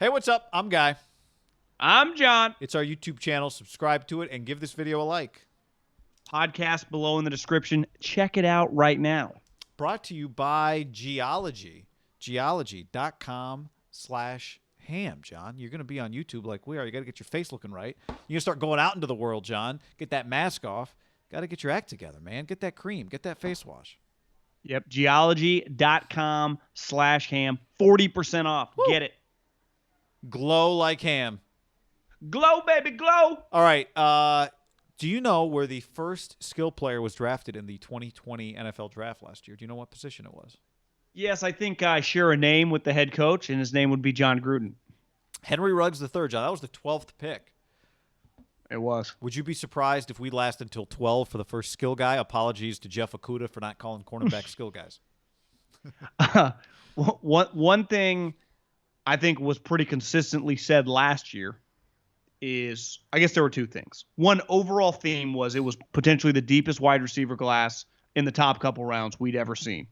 Hey, what's up? I'm Guy. I'm John. It's our YouTube channel. Subscribe to it and give this video a like. Podcast below in the description. Check it out right now. Brought to you by Geology. Geology.com/ham, John. You're going to be on YouTube like we are. You got to get your face looking right. You're going to start going out into the world, John. Get that mask off. Got to get your act together, man. Get that cream. Get that face wash. Yep. Geology.com/ham. 40% off. Woo. Get it. Glow like ham. Glow, baby, glow. All right. Do you know where the first skill player was drafted in the 2020 NFL draft last year? Do you know what position it was? Yes, I think I share a name with the head coach, and his name would be John Gruden. Henry Ruggs III, John. That was the 12th pick. It was. Would you be surprised if we last until 12 for the first skill guy? Apologies to Jeff Okudah for not calling cornerback skill guys. One thing I think was pretty consistently said last year is, I guess there were two things. One overall theme was it was potentially the deepest wide receiver class in the top couple rounds we'd ever seen.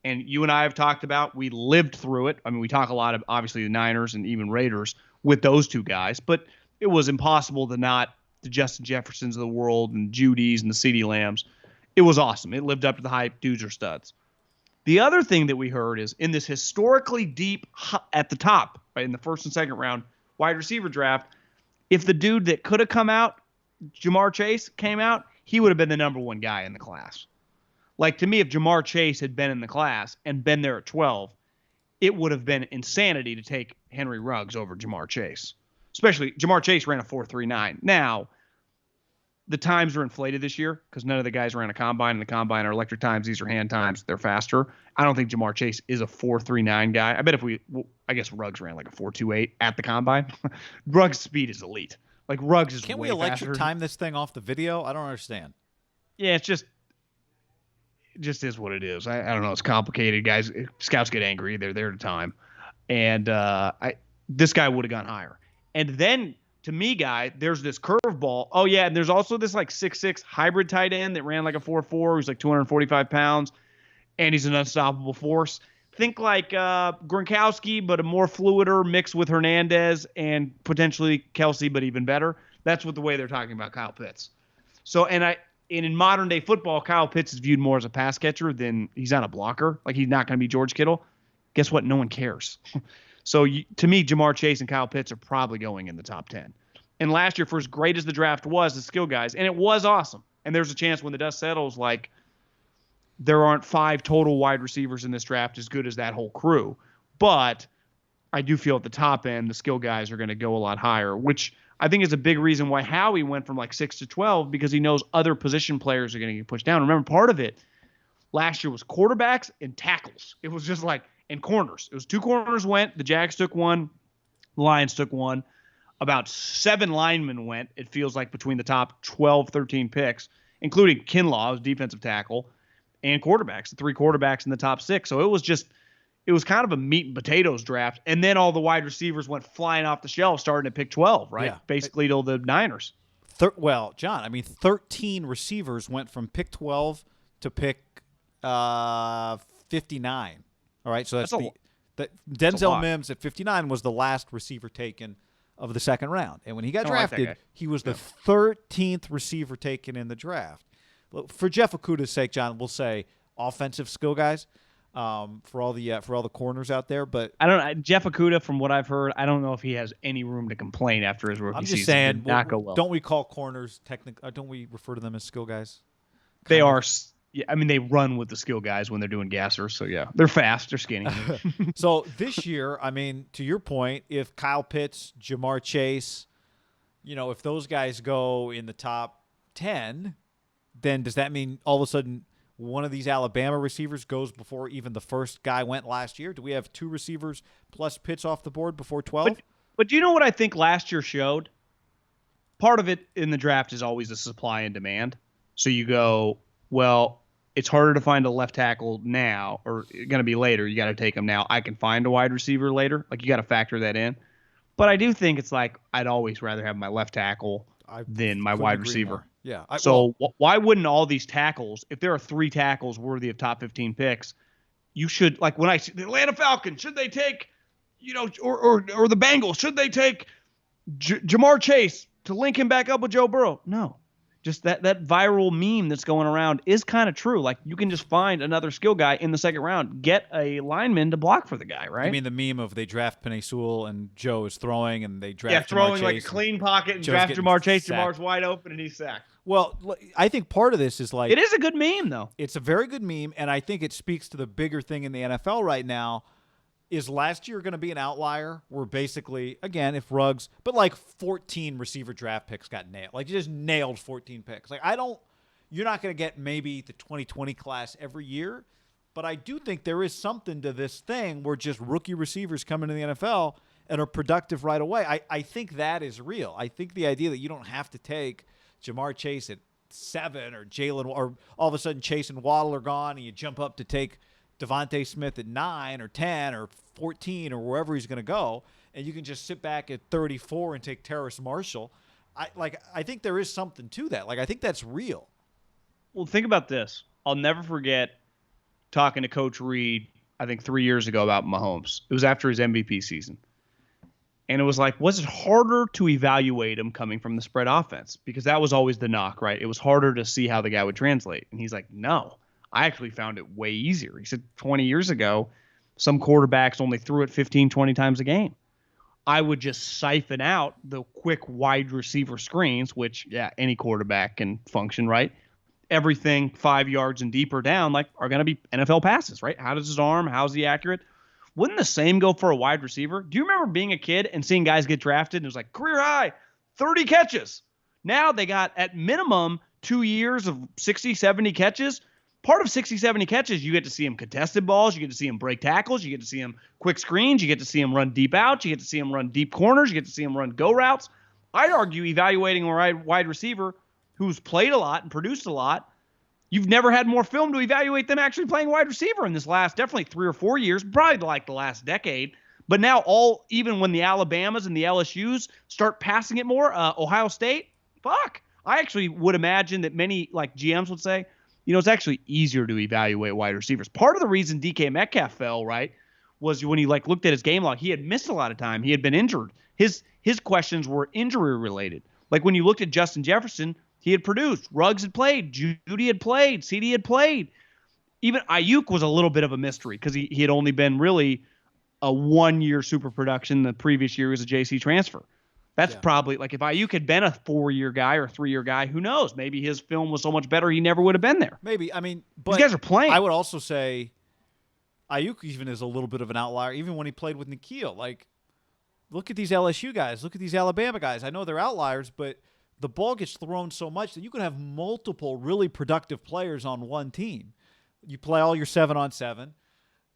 And you and I have talked about, we lived through it. I mean, we talk a lot of, obviously, the Niners and even Raiders with those two guys, but it was impossible to not the Justin Jeffersons of the world and Judys and the CeeDee Lambs. It was awesome. It lived up to the hype. Dudes are studs. The other thing that we heard is in this historically deep at the top, right, in the first and second round wide receiver draft, if the dude that could have come out, Ja'Marr Chase, came out, he would have been the number one guy in the class. Like, to me, if Ja'Marr Chase had been in the class and been there at 12, it would have been insanity to take Henry Ruggs over Ja'Marr Chase. Especially, Ja'Marr Chase ran a 4.39. Now, the times are inflated this year because none of the guys ran a combine, and the combine are electric times. These are hand times. They're faster. I don't think Ja'Marr Chase is a 4.39 guy. I bet I guess Ruggs ran like a 4.28 at the combine. Ruggs' speed is elite. Like, Ruggs is Can't way we electric faster. time this thing off the video? I don't understand. Yeah, it just is what it is. I don't know. It's complicated, guys. Scouts get angry. They're there to time. And this guy would have gone higher. And then, to me, Guy, there's this curveball. Oh, yeah, and there's also this, like, 6'6" hybrid tight end that ran like a 4.4. He's like 245 pounds, and he's an unstoppable force. Think like Gronkowski, but a more fluider mixed with Hernandez and potentially Kelsey, but even better. That's what the way they're talking about Kyle Pitts. So, and in modern day football, Kyle Pitts is viewed more as a pass catcher than he's not a blocker. Like, he's not going to be George Kittle. Guess what? No one cares. So, to me, Ja'Marr Chase and Kyle Pitts are probably going in the top 10. And last year, for as great as the draft was, the skill guys, and it was awesome. And there's a chance when the dust settles, like, there aren't 5 total wide receivers in this draft as good as that whole crew. But I do feel at the top end, the skill guys are going to go a lot higher, which I think is a big reason why Howie went from like 6 to 12, because he knows other position players are going to get pushed down. Remember, part of it last year was quarterbacks and tackles. It was just like, and corners. It was 2 corners went. The Jags took 1. The Lions took 1. About 7 linemen went, it feels like, between the top 12, 13 picks, including Kinlaw, who's defensive tackle, and quarterbacks, the 3 quarterbacks in the top 6. So it was kind of a meat and potatoes draft. And then all the wide receivers went flying off the shelf starting at pick 12, right? Yeah. Basically to the Niners. Well, John, I mean, 13 receivers went from pick 12 to pick 59. All right, so that's Denzel Mims at 59 was the last receiver taken of the second round. And when he got drafted, he was the 13th receiver taken in the draft. Look, for Jeff Okudah's sake, John, we'll say offensive skill guys for all the corners out there. But I don't know. Jeff Okudah, from what I've heard, I don't know if he has any room to complain after his rookie season. I'm just saying, did not go well. Don't we call corners don't we refer to them as skill guys? They are. Yeah, I mean, they run with the skill guys when they're doing gassers. So, yeah, they're fast. They're skinny. So this year, I mean, to your point, if Kyle Pitts, Ja'Marr Chase, if those guys go in the top 10, then does that mean all of a sudden one of these Alabama receivers goes before even the first guy went last year? Do we have 2 receivers plus Pitts off the board before 12? But do you know what I think last year showed? Part of it in the draft is always the supply and demand. So you go, well, it's harder to find a left tackle now, or going to be later. You got to take him now. I can find a wide receiver later. Like, you got to factor that in. But I do think it's like I'd always rather have my left tackle than my wide receiver. More. Yeah. Why wouldn't all these tackles, if there are 3 tackles worthy of top 15 picks, you should, like, when I see the Atlanta Falcons, should they take or the Bengals, should they take Jamar Chase to link him back up with Joe Burrow? No. Just that viral meme that's going around is kind of true. Like, you can just find another skill guy in the second round, get a lineman to block for the guy, right? You mean the meme of they draft Penei Sewell and Joe is throwing and they draft throwing Jamar like a Chase clean pocket and Joe's draft getting Jamar Chase. sacked. Jamar's wide open and he's sacked. Well, I think part of this is like it is a good meme though. it's a very good meme, and I think it speaks to the bigger thing in the NFL right now. Is last year going to be an outlier where basically, again, if Ruggs, but like 14 receiver draft picks got nailed. Like, you just nailed 14 picks. Like, you're not going to get maybe the 2020 class every year, but I do think there is something to this thing where just rookie receivers come into the NFL and are productive right away. I think that is real. I think the idea that you don't have to take Jamar Chase at 7 or Jalen, or all of a sudden Chase and Waddle are gone and you jump up to take Devontae Smith at 9 or 10 or 14 or wherever he's going to go, and you can just sit back at 34 and take Terrace Marshall. I think there is something to that. Like, I think that's real. Well, think about this. I'll never forget talking to Coach Reed, I think 3 years ago, about Mahomes. It was after his MVP season. And it was like, was it harder to evaluate him coming from the spread offense? Because that was always the knock, right? It was harder to see how the guy would translate. And he's like, no. I actually found it way easier. He said 20 years ago, some quarterbacks only threw it 15, 20 times a game. I would just siphon out the quick wide receiver screens, which, yeah, any quarterback can function, right? Everything 5 yards and deeper down, like, are going to be NFL passes, right? How does his arm? How's he accurate? Wouldn't the same go for a wide receiver? Do you remember being a kid and seeing guys get drafted and it was like, career high, 30 catches? Now they got, at minimum, 2 years of 60, 70 catches. Part of 60, 70 catches, you get to see him contested balls, you get to see him break tackles, you get to see him quick screens, you get to see him run deep outs, you get to see him run deep corners, you get to see him run go routes. I'd argue evaluating a wide receiver who's played a lot and produced a lot, you've never had more film to evaluate them actually playing wide receiver in this last definitely 3 or 4 years, probably like the last decade. But now even when the Alabamas and the LSUs start passing it more, Ohio State, fuck. I actually would imagine that many like GMs would say, it's actually easier to evaluate wide receivers. Part of the reason DK Metcalf fell, right, was when he looked at his game log, he had missed a lot of time. He had been injured. His questions were injury related. Like when you looked at Justin Jefferson, he had produced. Ruggs had played. Judy had played. CD had played. Even Ayuk was a little bit of a mystery because he had only been really a 1-year super production. The previous year was a JC transfer. That's probably, like, if Ayuk had been a 4-year guy or a 3-year guy, who knows? Maybe his film was so much better he never would have been there. Maybe. I mean, but these guys are playing. I would also say Ayuk even is a little bit of an outlier, even when he played with Nikhil. Like, look at these LSU guys. Look at these Alabama guys. I know they're outliers, but the ball gets thrown so much that you can have multiple really productive players on one team. You play all your 7-on-7.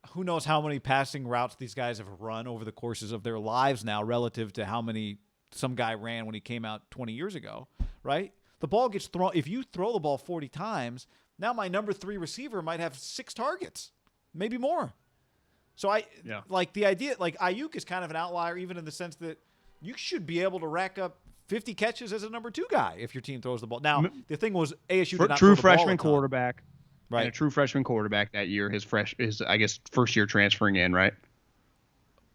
Who knows how many passing routes these guys have run over the courses of their lives now relative to how many some guy ran when he came out 20 years ago, right? The ball gets thrown. If you throw the ball 40 times, now my number 3 receiver might have 6 targets, maybe more. So like the idea, like Ayuk is kind of an outlier, even in the sense that you should be able to rack up 50 catches as a number 2 guy if your team throws the ball. Now, the thing was ASU did not true throw the freshman ball quarterback, right? And a true freshman quarterback that year. His I guess first year transferring in, right?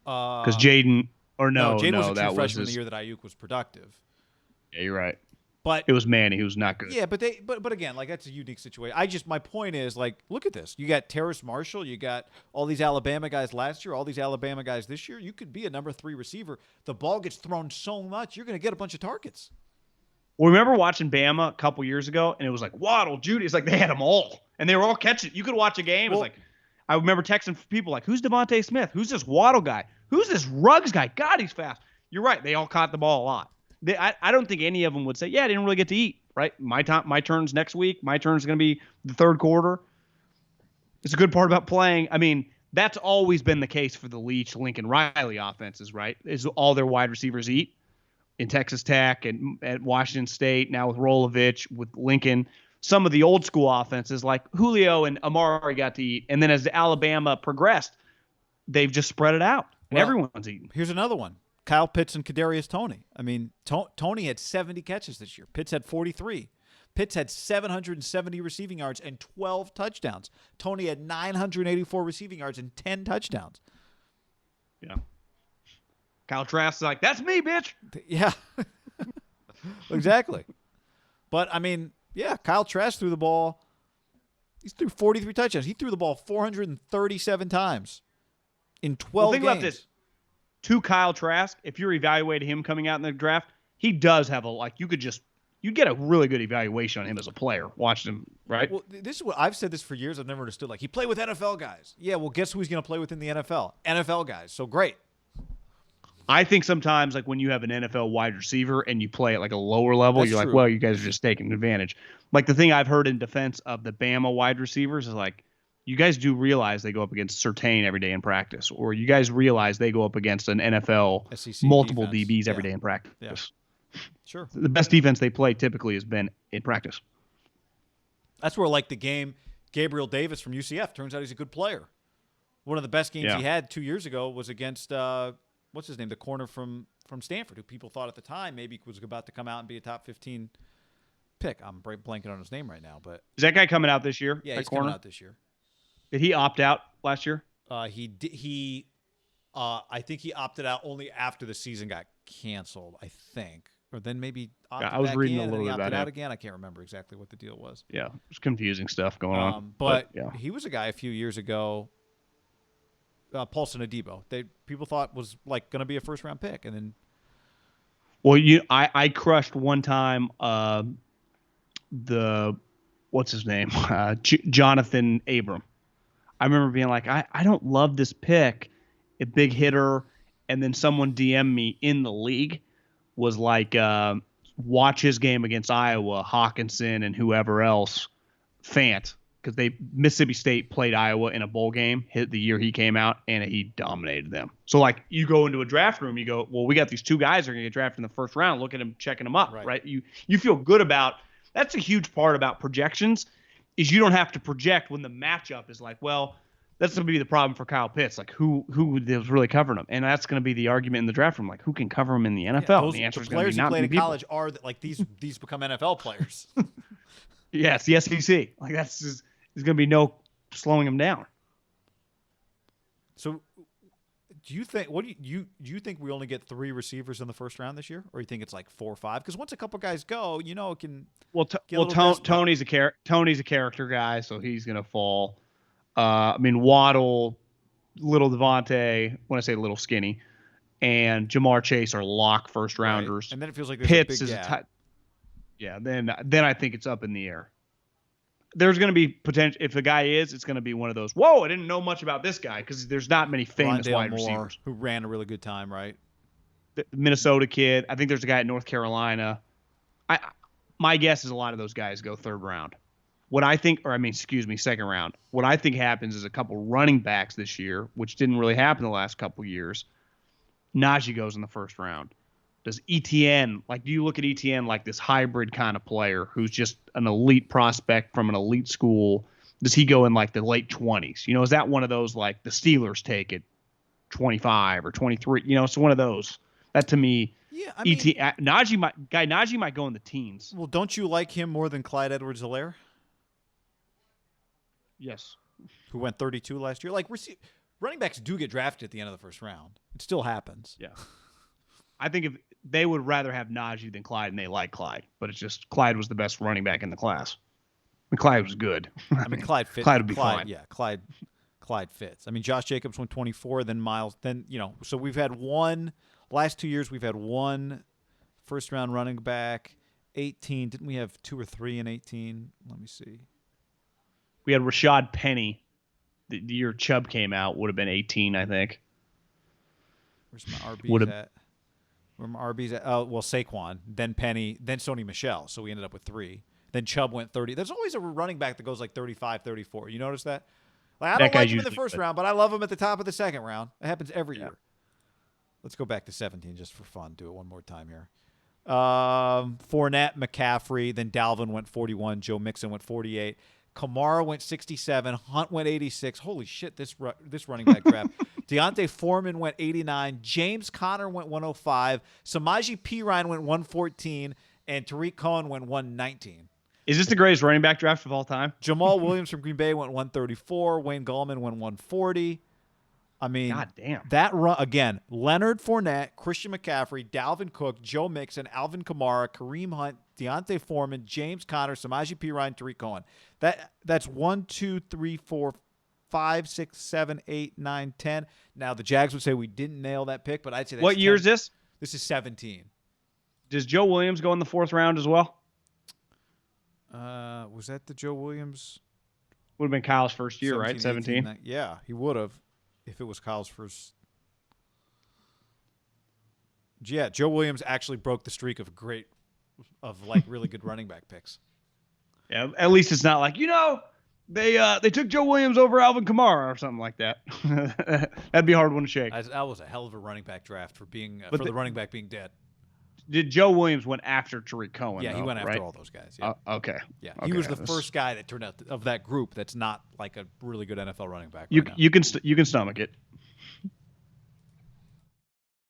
Because Jaden. Or Jaden was a true that freshman was the year that Ayuk was productive. Yeah, you're right. But it was Manny who was not good. Yeah, but again, like, that's a unique situation. My point is, like, look at this. You got Terrace Marshall. You got all these Alabama guys last year, all these Alabama guys this year. You could be a number 3 receiver. The ball gets thrown so much, you're going to get a bunch of targets. Well, remember watching Bama a couple years ago, and it was like Waddle, Judy. It's like they had them all, and they were all catching. You could watch a game. It was like, I remember texting people like, who's Devontae Smith? Who's this Waddle guy? Who's this Ruggs guy? God, he's fast. You're right. They all caught the ball a lot. I don't think any of them would say, yeah, I didn't really get to eat, right? My turn's next week. My turn's going to be the third quarter. It's a good part about playing. I mean, that's always been the case for the Leach, Lincoln Riley offenses, right? Is all their wide receivers eat in Texas Tech and at Washington State, now with Rolovich, with Lincoln. Some of the old school offenses like Julio and Amari got to eat. And then as Alabama progressed, they've just spread it out. And everyone's eating. Here's another one. Kyle Pitts and Kadarius Toney. I mean, Toney had 70 catches this year. Pitts had 43. Pitts had 770 receiving yards and 12 touchdowns. Toney had 984 receiving yards and 10 touchdowns. Yeah. Kyle Trask is like, that's me, bitch. Yeah, exactly. But I mean, yeah, Kyle Trask threw the ball. He threw 43 touchdowns. He threw the ball 437 times in 12 think games. about this. To Kyle Trask, if you're evaluating him coming out in the draft, he does have you'd get a really good evaluation on him as a player watching him, right? Well, this is what I've said this for years. I've never understood. Like, he played with NFL guys. Yeah, well, guess who he's going to play with in the NFL? NFL guys. So great. I think sometimes, like when you have an NFL wide receiver and you play at like a lower level, That's you're true. like, well, you guys are just taking advantage. Like the thing I've heard in defense of the Bama wide receivers is like, you guys do realize they go up against Surtain every day in practice, or you guys realize they go up against an NFL SEC multiple defense. DBs every Yeah. day in practice. Yeah. Sure. The best defense they play typically has been in practice. That's where, like, the game, Gabriel Davis from UCF, turns out he's a good player. One of the best games Yeah. he had 2 years ago was against, what's his name, the corner from Stanford, who people thought at the time maybe was about to come out and be a top 15 pick. I'm blanking on his name right now, but Is that guy coming out this year? yeah, that he's corner? coming out this year. Did he opt out last year? I think he opted out only after the season got canceled, I think. Or then maybe opted I was back reading in a and little he bit about opted out him. again. I can't remember exactly what the deal was. Yeah, there's confusing stuff going on. But yeah. he was a guy a few years ago, Paulson Adebo, people thought was like going to be a first round pick, and then Well, I crushed one time what's his name? Jonathan Abram. I remember being like, I don't love this pick, a big hitter, and then someone DM'd me in the league was like, watch his game against Iowa, Hawkinson and whoever else, Fant, because Mississippi State played Iowa in a bowl game the year he came out, and he dominated them. So like you go into a draft room, you go, well, we got these two guys that are going to get drafted in the first round. Look at him, checking them up, right? You feel good about. That's a huge part about projections, is you don't have to project when the matchup is like, well, that's going to be the problem for Kyle Pitts. Like who is really covering him, and that's going to be the argument in the draft room. Like who can cover him in the NFL? And the answer is going to be players not who played many in people. college are like these become NFL players. Yes, the SEC. Like there's going to be no slowing him down. So, do you think do you think we only get 3 receivers in the first round this year, or you think it's like 4 or 5? Because once a couple guys go, it can. Well, Tony's a character guy, so he's going to fall. I mean, Waddle, little Devontae, when I say little skinny, and Jamar Chase are lock first rounders. Right. And then it feels like there's Pitts a big is gap. then I think it's up in the air. There's going to be potential. If the guy it's going to be one of those, whoa, I didn't know much about this guy, because there's not many famous Rondale wide Moore, receivers. who ran a really good time, right? The Minnesota kid. I think there's a guy at North Carolina. My guess is a lot of those guys go third round. Second round. What I think happens is a couple running backs this year, which didn't really happen the last couple years. Najee goes in the first round. Does ETN, do you look at ETN like this hybrid kind of player who's just an elite prospect from an elite school? Does he go in like the late 20s? Is that one of those like the Steelers take it 25 or 23? It's one of those. That to me, yeah, I mean, Najee might go in the teens. Well, don't you like him more than Clyde Edwards-Helaire, Yes. who went 32 last year? Like, running backs do get drafted at the end of the first round. It still happens. Yeah. I think if they would rather have Najee than Clyde, and they like Clyde, but it's just Clyde was the best running back in the class. And Clyde was good. I mean, Clyde fits. Clyde would be fine. Yeah, Clyde fits. I mean, Josh Jacobs went 24, then Miles, so we've had last 2 years we've had one first round running back. 18, didn't we have 2 or 3 in 18? Let me see. We had Rashad Penny. The year Chubb came out would have been 18, I think. Where's my RBs at? Where my RBs at? Oh, well, Saquon, then Penny, then Sony Michel. So we ended up with 3. Then Chubb went 30. There's always a running back that goes like 35, 34. You notice that? Like, I don't like him in the first round, but I love him at the top of the second round. It happens every year. Let's go back to 17 just for fun. Do it one more time here. Fournette, McCaffrey, then Dalvin went 41. Joe Mixon went 48. Kamara went 67. Hunt went 86. Holy shit, this running back draft. Deontay Foreman went 89. James Conner went 105. Samaje Perine went 114. And Tariq Cohen went 119. Is this the greatest running back draft of all time? Jamal Williams from Green Bay went 134. Wayne Gallman went 140. I mean, God damn. that run again. Leonard Fournette, Christian McCaffrey, Dalvin Cook, Joe Mixon, Alvin Kamara, Kareem Hunt, Deontay Foreman, James Conner, Samaje Perine, Tariq Cohen. That's 1, 2, 3, 4, 5, 6, 7, 8, 9, 10. Now the Jags would say we didn't nail that pick, but I'd say that's What year is 10. this? This is 17. Does Joe Williams go in the 4th round as well? Was that the Joe Williams? Would have been Kyle's first year, right? 17. 18, yeah, he would have if it was Kyle's first. Yeah, Joe Williams actually broke the streak of really good running back picks. Yeah, at least it's not like, they took Joe Williams over Alvin Kamara or something like that. That'd be a hard one to shake. That was a hell of a running back draft for the running back being dead. Did Joe Williams went after Tariq Cohen? Yeah, he went after right? all those guys. Yeah. Okay. Yeah, okay. he was the first guy that turned out of that group that's not like a really good NFL running back. You can stomach it.